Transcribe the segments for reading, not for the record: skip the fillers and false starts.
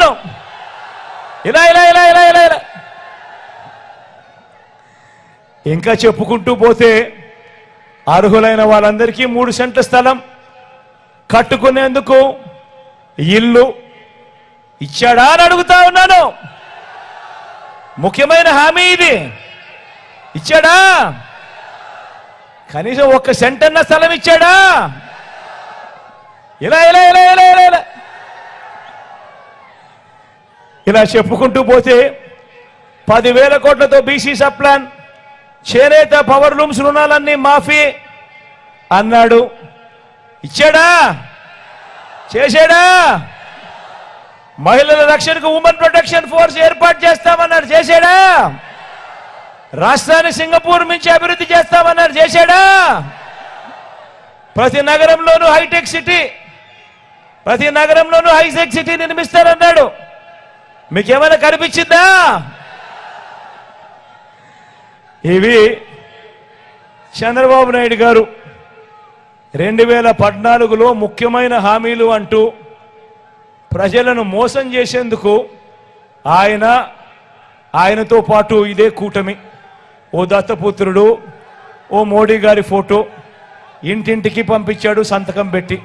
ఉన్నాను. ఇలా ఇలా ఇలా ఇలా ఇలా ఇలా ఇంకా చెప్పుకుంటూ పోతే అర్హులైన వాళ్ళందరికీ 3 సెంట్ల స్థలం కట్టుకునేందుకు ఇల్లు ఇచ్చాడా అని అడుగుతా ఉన్నాను. ముఖ్యమైన హామీ ఇది. ఇచ్చాడా? కనీసం 1 సెంట్ అన్న స్థలం ఇచ్చాడా? ఇలా ఇలా ఇలా ఇలా ఇలా ఇలా ఇలా చెప్పుకుంటూ పోతే 10,000 కోట్లతో బీసీ సబ్ ప్లాన్, చేనేత పవర్ లూమ్స్ రుణాలన్నీ మాఫీ అన్నాడు. ఇచ్చాడా? చేశాడా? మహిళల రక్షణకు ఉమెన్ ప్రొటెక్షన్ ఫోర్స్ ఏర్పాటు చేస్తామన్నాడు. చేశాడా? రాష్ట్రాన్ని సింగపూర్ నుంచి అభివృద్ధి చేస్తామన్నాడు. చేశాడా? ప్రతి నగరంలోనూ హైటెక్ సిటీ, ప్రతి నగరంలోనూ హైటెక్ సిటీ నిర్మిస్తారన్నాడు. మీకేమైనా కనిపించిందా? ఇవి చంద్రబాబు నాయుడు గారు 2014లో ముఖ్యమైన హామీలు అంటూ ప్రజలను మోసం చేసేందుకు ఆయనతో పాటు ఇదే కూటమి, ఓ దత్తపుత్రుడు, ఓ మోడీ గారి ఫోటో ఇంటింటికి పంపించాడు సంతకం పెట్టి.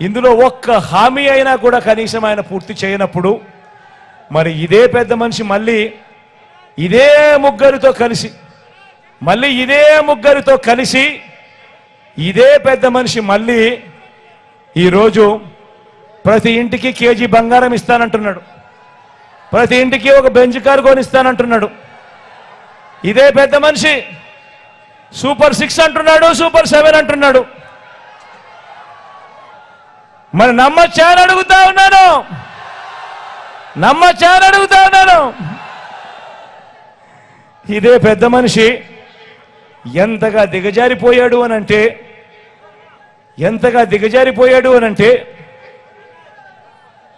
ఇందులో ఒక్క హామీ అయినా కూడా కనీసం ఆయన పూర్తి చేయనప్పుడు మరి ఇదే పెద్ద మనిషి మళ్ళీ ఇదే ముగ్గురితో కలిసి ఇదే పెద్ద మనిషి మళ్ళీ ఈరోజు ప్రతి ఇంటికి కేజీ బంగారం ఇస్తానంటున్నాడు. ప్రతి ఇంటికి ఒక బెంచ్ కారు కొనిస్తానంటున్నాడు. ఇదే పెద్ద మనిషి సూపర్ 6 అంటున్నాడు, సూపర్ 7 అంటున్నాడు. మరి నమ్మొచ్చా అని అడుగుతా ఉన్నాను. ఇదే పెద్ద మనిషి ఎంతగా దిగజారిపోయాడు అనంటే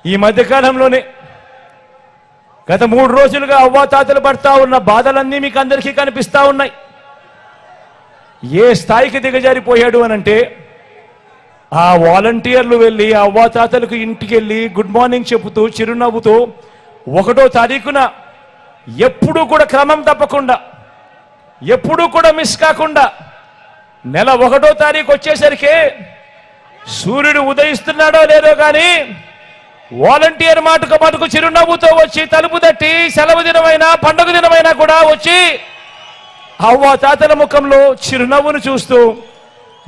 ఈ మధ్యకాలంలోనే గత 3 రోజులుగా అవ్వాతాతలు పడతా ఉన్న బాధలన్నీ మీకు అందరికీ కనిపిస్తా ఉన్నాయి. ఏ స్థాయికి దిగజారిపోయాడు అనంటే ఆ వాలంటీర్లు వెళ్ళి ఆ అవ్వాతాతలకు ఇంటికి వెళ్ళి గుడ్ మార్నింగ్ చెబుతూ చిరునవ్వుతూ 1వ తారీఖున ఎప్పుడూ కూడా క్రమం తప్పకుండా, ఎప్పుడూ కూడా మిస్ కాకుండా నెల 1వ తారీఖు వచ్చేసరికి సూర్యుడు ఉదయిస్తున్నాడో లేదో కానీ వాలంటీర్ మటుకు చిరునవ్వుతో వచ్చి తలుపు తట్టి సెలవు దినమైనా పండుగ దినమైనా కూడా వచ్చి అవ్వ తాతల ముఖంలో చిరునవ్వును చూస్తూ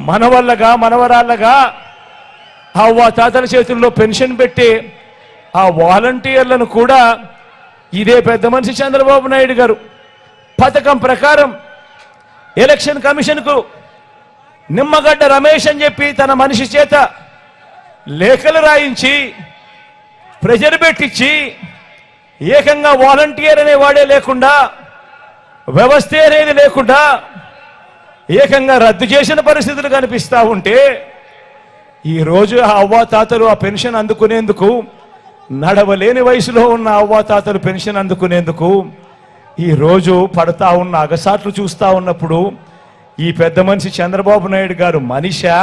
మనవల్లగా మనవరాళ్ళగా అవ్వ తాతల చేతుల్లో పెన్షన్ పెట్టి ఆ వాలంటీర్లను కూడా ఇదే పెద్ద మనిషి చంద్రబాబు నాయుడు గారు పథకం ప్రకారం ఎలక్షన్ కమిషన్కు నిమ్మగడ్డ రమేష్ అని చెప్పి తన మనిషి చేత లేఖలు రాయించి ప్రెజర్ పెట్టించి ఏకంగా వాలంటీర్ అనేవాడే లేకుండా, వ్యవస్థ అనేది లేకుండా ఏకంగా రద్దు చేసిన పరిస్థితులు కనిపిస్తూ ఉంటే ఈరోజు ఆ అవ్వాతాతలు ఆ పెన్షన్ అందుకునేందుకు, నడవలేని వయసులో ఉన్న అవ్వాతాతలు పెన్షన్ అందుకునేందుకు ఈరోజు పడతా ఉన్న అగసాట్లు చూస్తూ ఉన్నప్పుడు ఈ పెద్ద మనిషి చంద్రబాబు నాయుడు గారు మనిషా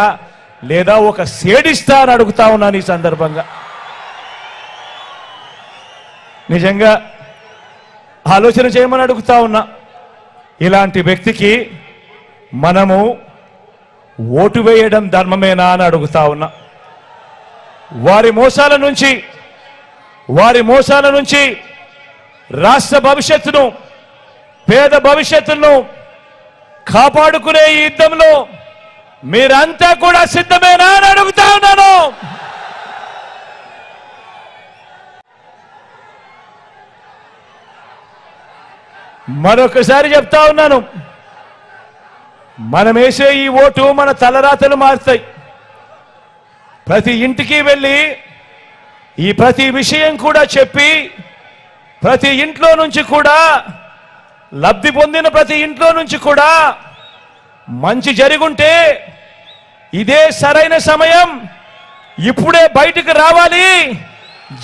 లేదా ఒక సేడిస్తా అని అడుగుతా ఉన్నాను ఈ సందర్భంగా. నిజంగా ఆలోచన చేయమని అడుగుతా ఉన్నా. ఇలాంటి వ్యక్తికి మనము ఓటు వేయడం ధర్మమేనా అని అడుగుతా ఉన్నా. వారి మోసాల నుంచి రాష్ట్ర భవిష్యత్తును, పేద భవిష్యత్తును కాపాడుకునే ఈ యుద్ధంలో మీరంతా కూడా సిద్ధమేనా అని అడుగుతా ఉన్నాను. మరొకసారి చెప్తా ఉన్నాను, మనం వేసే ఈ ఓటు మన తలరాతలు మారుతాయి. ప్రతి ఇంటికి వెళ్ళి ఈ ప్రతి విషయం కూడా చెప్పి ప్రతి ఇంట్లో నుంచి కూడా లబ్ధి పొందిన ప్రతి ఇంట్లో నుంచి కూడా మంచి జరుగుంటే ఇదే సరైన సమయం, ఇప్పుడే బయటికి రావాలి,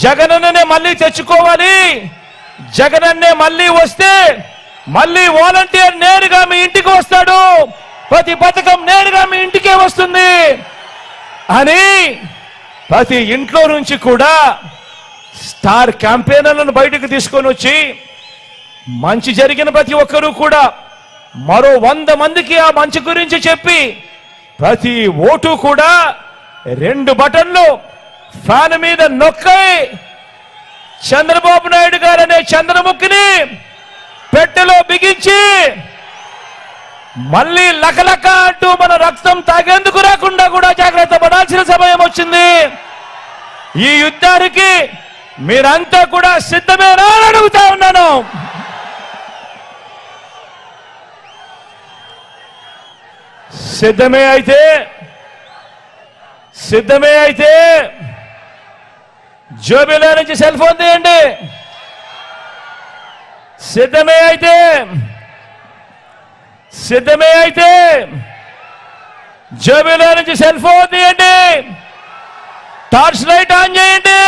జగనన్నే మళ్ళీ తెచ్చుకోవాలి, జగనన్నే మళ్ళీ వస్తే మళ్ళీ వాలంటీర్ నేరుగా మీ ఇంటికి వస్తాడు, ప్రతి పథకం నేరుగా మీ ఇంటికే వస్తుంది అని ప్రతి ఇంట్లో నుంచి కూడా స్టార్ క్యాంపెయినర్లను బయటకు తీసుకొని వచ్చి మంచి జరిగిన ప్రతి ఒక్కరూ కూడా మరో 100 మందికి ఆ మంచి గురించి చెప్పి ప్రతి ఓటు కూడా 2 బటన్లు ఫ్యాన్ మీద నొక్కి చంద్రబాబు నాయుడు గారనే చంద్రముఖిని పెట్టెలో బిగించి మళ్ళీ లకలక అంటూ మన రక్తం తాగేందుకు రాకుండా కూడా జాగ్రత్త పడాల్సిన సమయం వచ్చింది. ఈ యుద్ధానికి మీరంతా కూడా సిద్ధమేనా అని అడుగుతా ఉన్నాను. సిద్ధమే అయితే జోబీలో నుంచి సెల్ ఫోన్ తీయండి. సిద్ధమే అయితే జోబీలో నుంచి సెల్ ఫోన్ తీయండి. టార్చ్ లైట్ ఆన్ చేయండి.